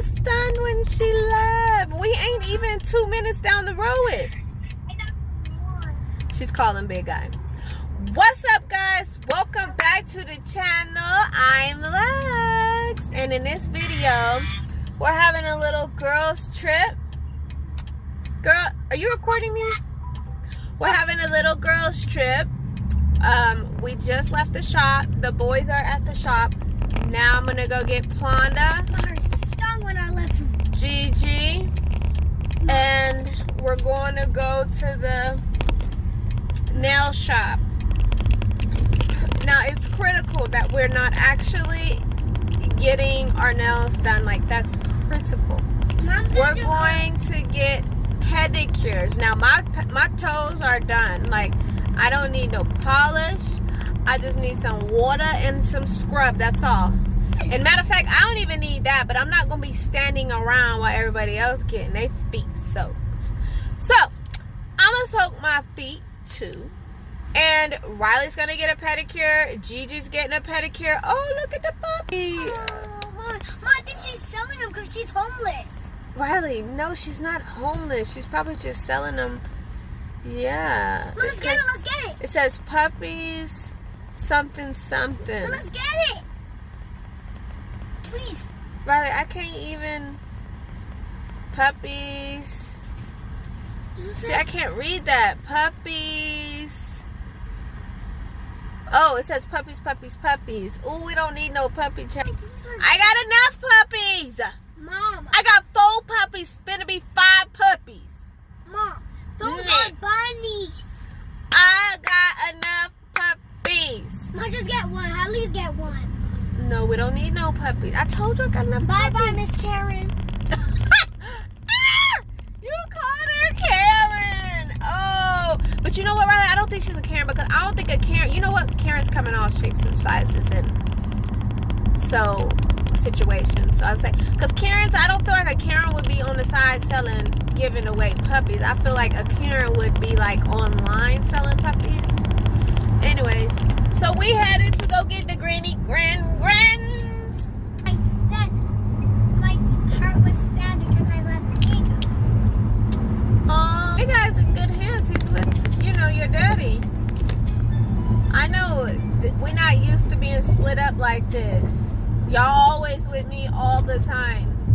was stunned when she left. We ain't even 2 minutes down the road. She's calling Big Guy. What's up, guys? Welcome back to the channel. I'm Lex. And in this video, we're having a little girls trip. Girl, are you recording me? We're having a little girls trip. We just left the shop. The boys are at the shop. Now I'm gonna go get Plonda. My heart stung when I left him. Gigi. And we're going to go to the nail shop. Now it's critical that we're not actually getting our nails done. Like, that's critical. We're going to get pedicures. Now my toes are done. Like, I don't need no polish. I just need some water and some scrub. That's all. And matter of fact, I don't even need that. But I'm not gonna be standing around while everybody else getting their feet soaked. So I'm gonna soak my feet too. And Riley's gonna get a pedicure. Gigi's getting a pedicure. Oh, look at the puppy. Oh, Mom, I think she's selling them because she's homeless. Riley, no, she's not homeless. She's probably just selling them. Yeah. Well, let's get it. Let's get it. It says puppies, something, something. Well, let's get it. Please. Riley, I can't even. Puppies. See, I can't read that. Puppies. Oh, it says puppies, puppies, puppies. Ooh, we don't need no puppy check. I got enough puppies. Mom. I got 4 puppies. Finna be 5 puppies. Mom, those are bunnies. I got enough puppies. Mom, just get one. At least get one. No, we don't need no puppies. I told you I got enough puppies. Bye-bye, Miss Karen. You called her Karen. Oh, but you know what, Riley? I don't think she's a Karen because I don't think a Karen. You know what? Karens come in all shapes and sizes and so situations. So I was like, because Karens, I don't feel like a Karen would be on the side selling, giving away puppies. I feel like a Karen would be like online selling puppies. Anyways, so we headed to go get the grands. My heart was sad because I left Diego. Big Guy's in good hands. He's with, your daddy. I know we're not used to being split up like this. Y'all always with me all the times.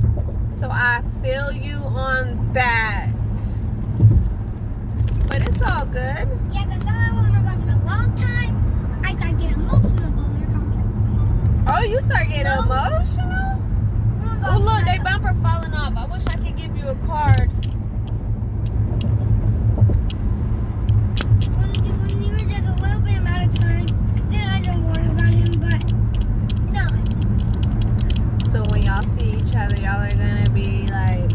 So I feel you on that. But it's all good. Yeah, because I remember for a long time, I started getting emotional about your contract. Oh, you start getting emotional? Oh, look, they bumper falling off. I wish I could give you a card. When you were just a little bit amount of time, then I don't worry about him, but no. So when y'all see each other, y'all are going to be like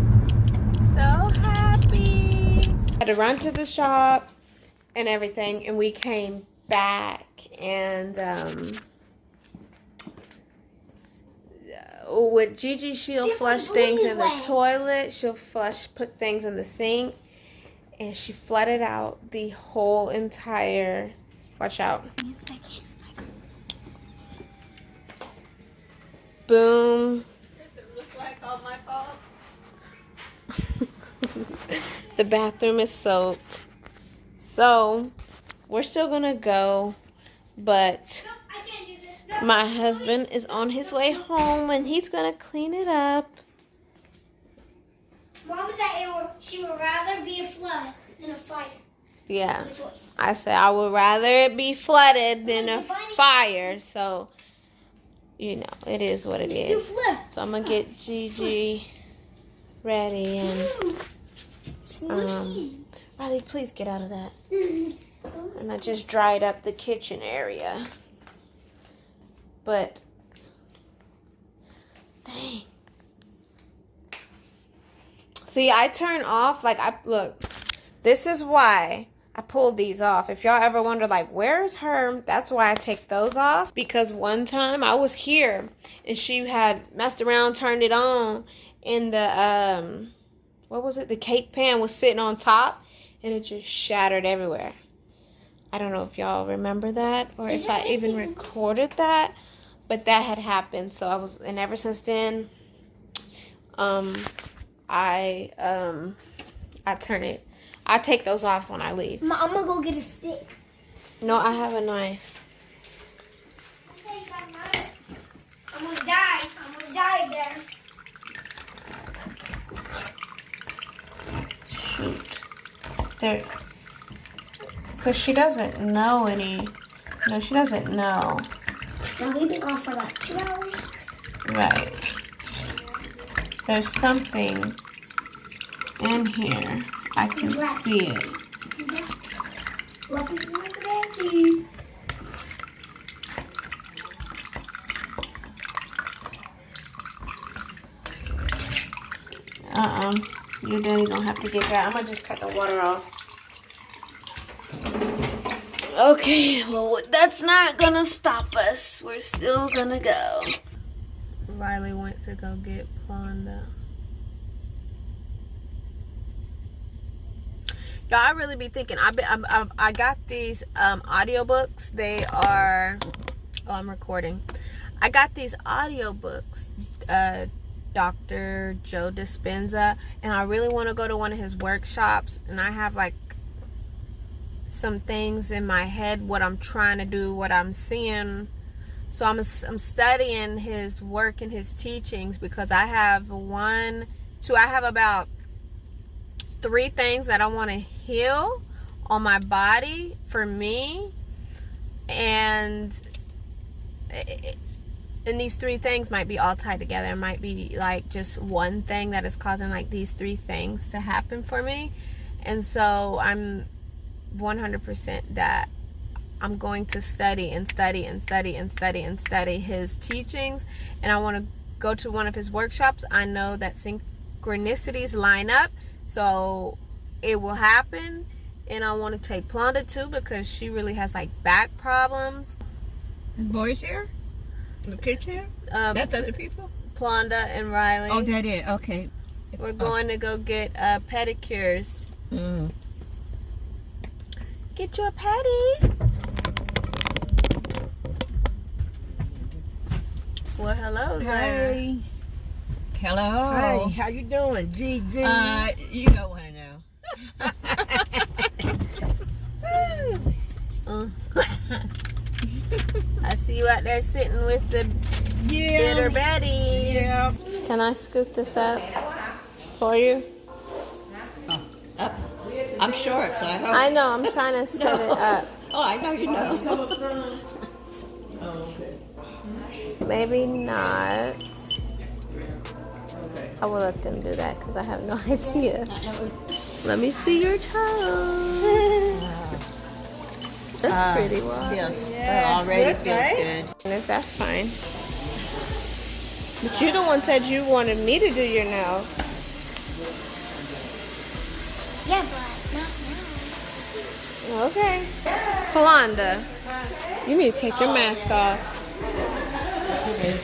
so happy. I had to run to the shop and everything, and we came back and with Gigi, she'll flush things in the toilet. She'll put things in the sink, and she flooded out the whole entire. Watch out! Give me a second. Boom. Does it look like all my fault? The bathroom is soaked, so we're still gonna go, but my husband is on his way home and he's gonna clean it up. Mom said she would rather be a flood than a fire. Yeah, I said I would rather it be flooded than a fire. So, it is what it is. So I'm gonna get Gigi ready and Riley, please get out of that. And I just dried up the kitchen area. But dang. See, I turn off look. This is why I pulled these off. If y'all ever wonder where's her? That's why I take those off, because one time I was here and she had messed around, turned it on, and the what was it? The cake pan was sitting on top and it just shattered everywhere. I don't know if y'all remember that or if I even recorded that, but that had happened. So and ever since then, I turn it. I take those off when I leave. I'm gonna go get a stick. No, I have a knife. I'm gonna die. I'm gonna die there. Shoot. There. Because she doesn't know any. No, she doesn't know. Now we've been gone for like 2 hours. Right. There's something in here. I can see it. Welcome to my daddy. Your daddy gonna have to get that. I'm gonna just cut the water off. Okay, well, that's not gonna stop us. We're still gonna go. Riley went to go get Plonda. Y'all, I really be thinking. I got these audiobooks. They are. Oh, I'm recording. I got these audiobooks. Dr. Joe Dispenza, and I really want to go to one of his workshops, and I have like some things in my head, what I'm trying to do, what I'm seeing. So I'm studying his work and his teachings, because I have I have about 3 things that I want to heal on my body for me, and these 3 things might be all tied together. It might be like just one thing that is causing like these 3 things to happen for me. And so I'm 100% that I'm going to study and study and study and study and study his teachings. And I want to go to one of his workshops. I know that synchronicities line up, so it will happen. And I want to take Plonda too, because she really has like back problems. The boys here? The kids here? That's other people? Plonda and Riley. Oh, that is. Okay. We're going to go get pedicures. Mm. Get you a pedi. Well, hello there. Hey. Hello. Hi, how you doing, Gigi? You don't want to know. I see you out there sitting with the bitter Betty. Yeah. Can I scoop this up for you? Up. I'm short, so I hope. I know, I'm trying to set it up. Oh, I know you know. Maybe not. I will let them do that because I have no idea. Let me see your toes. That's pretty well. Yes. Already feels good. And if that's fine. But you the one said you wanted me to do your nails. Yeah, but not now. Okay. Polanda, you need to take your mask off.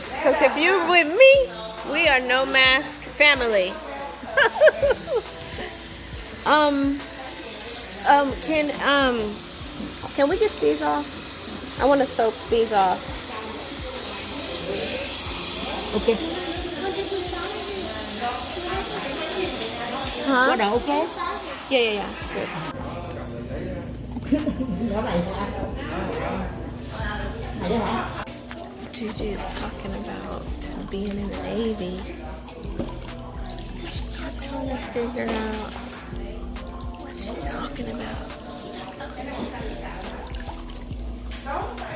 Because if you're with me, we are no mask family. Can we get these off? I want to soap these off. Okay. Huh? What, okay? Yeah, it's good. Gigi is talking about being in the Navy. I'm trying to figure out what she's talking about.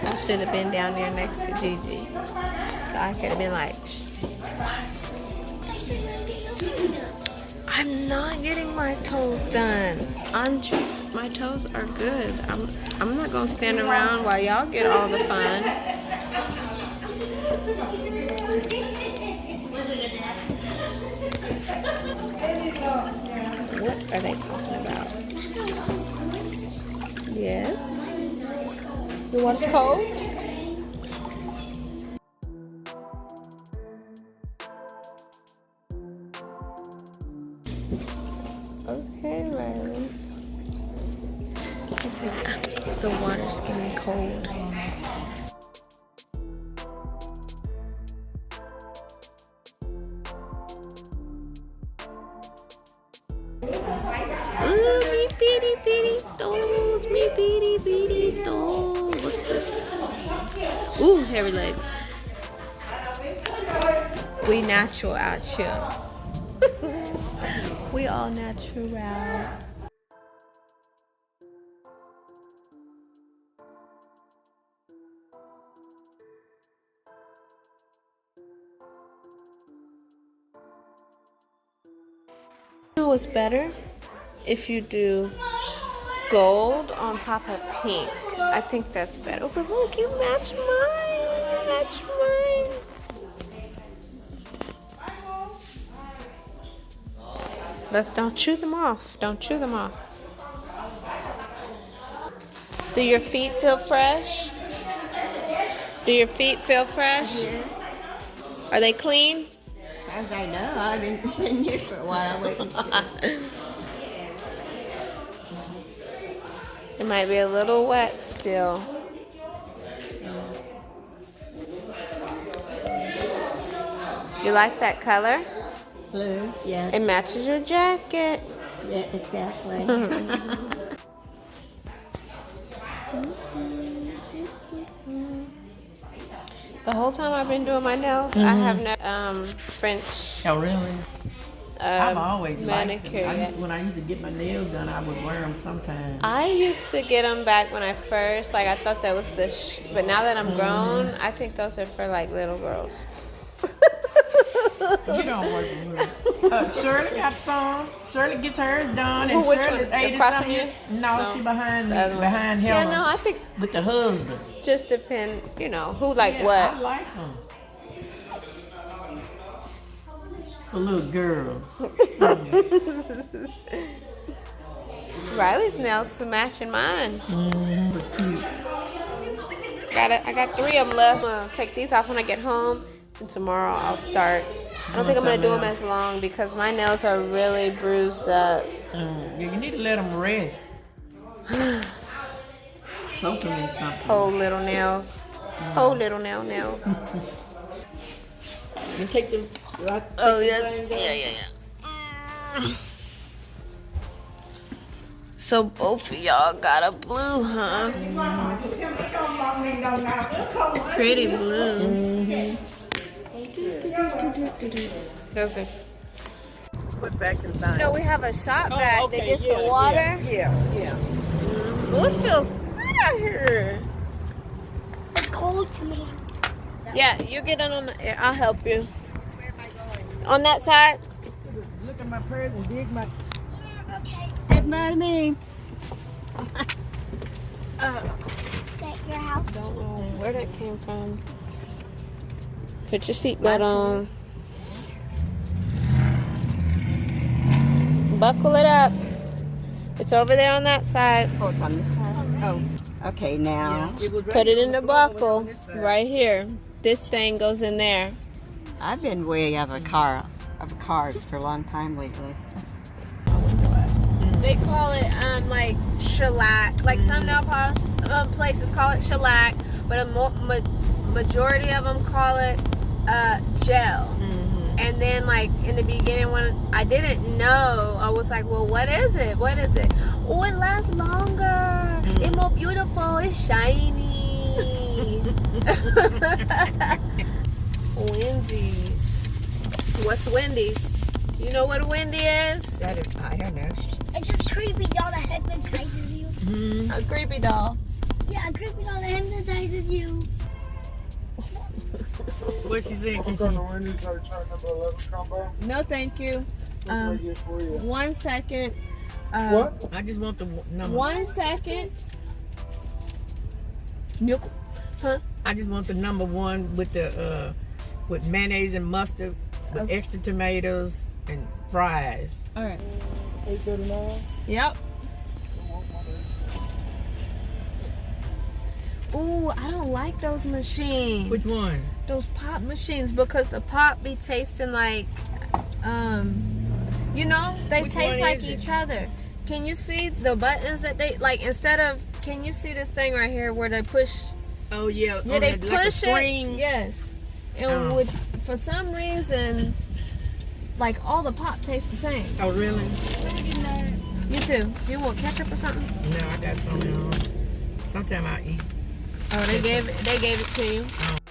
I should have been down there next to Gigi. So I could have been like, I'm not getting my toes done. My toes are good. I'm not gonna stand around while y'all get all the fun. What are they talking about? Yeah? You want it cold? Okay, Riley. It's like the water's getting cold. toes, me beady toes. What's this? Ooh, hairy legs. We natural out here. We all natural. You know what's better? If you do gold on top of pink. I think that's better. But look, you match mine. Match mine. Don't chew them off. Don't chew them off. Do your feet feel fresh? Do your feet feel fresh? Yeah. Are they clean? As I know, I've been sitting here for a while waiting to see. It might be a little wet still. You like that color? Blue, yeah. It matches your jacket. Yeah, exactly. The whole time I've been doing my nails, I have no French Oh, really? I've always manicure liked yet. them. When I used to get my nails done, I would wear them sometimes. I used to get them back when I first, like I thought that was but now that I'm grown, I think those are for like little girls. You don't work with her. Shirley got some. Shirley gets hers done. And Which Shirley's one? 80 Across from something. you? No, No. she behind me, The other one. behind Yeah, Helen. no, I think With the husband. just depend, who like Yeah, what. I like them. A little girl. Riley's nails are matching mine. Cute. I got 3 of them left. I'm gonna take these off when I get home, and tomorrow I'll start. I don't think I'm gonna do them as long because my nails are really bruised up. Yeah, you need to let them rest. Soak them in something. Whole little nails. Whole little nails. You take them. Oh yeah. So both of y'all got a blue, huh? Pretty blue. Those are. Put back in the bag. No, we have a shop vac that gets yeah, the water. Yeah. Ooh, it feels good out here. It's cold to me. Yeah, you get on the. I'll help you. On that side. Look at my purse and dig my. Okay. Good morning. Is that your house? Don't know where that came from. Put your seatbelt on. Buckle it up. It's over there on that side. Oh, it's on this side? Oh, okay, now. Put it in the buckle right here. This thing goes in there. I've been way of cars for a long time lately. They call it like shellac. Like some nail polish places call it shellac, but a majority of them call it gel. And then like in the beginning when I didn't know, I was like, well, what is it? What is it? Oh, it lasts longer. It's more beautiful. It's shiny. Wendy's. What's Wendy's? You know what a Wendy is? That is, I don't know. It's just creepy doll that hypnotizes you. A creepy doll. Yeah, a creepy doll that hypnotizes you. What she saying? No, thank you. 1 second. What? I just want the number. 1 second. Nope. Huh? I just want the number 1 with the with mayonnaise and mustard, with extra tomatoes and fries. All right. 839. Yep. Ooh, I don't like those machines. Which one? Those pop machines, because the pop be tasting like, they Which taste one like is it? each other. Can you see the buttons that they like? Can you see this thing right here where they push? Oh yeah. Yeah, on they the, like a push it. string. Yes. And for some reason, like all the pop tastes the same. Oh really? You too. You want ketchup or something? No, I got some at home. Sometime I'll eat. Oh, they gave it to you. Oh.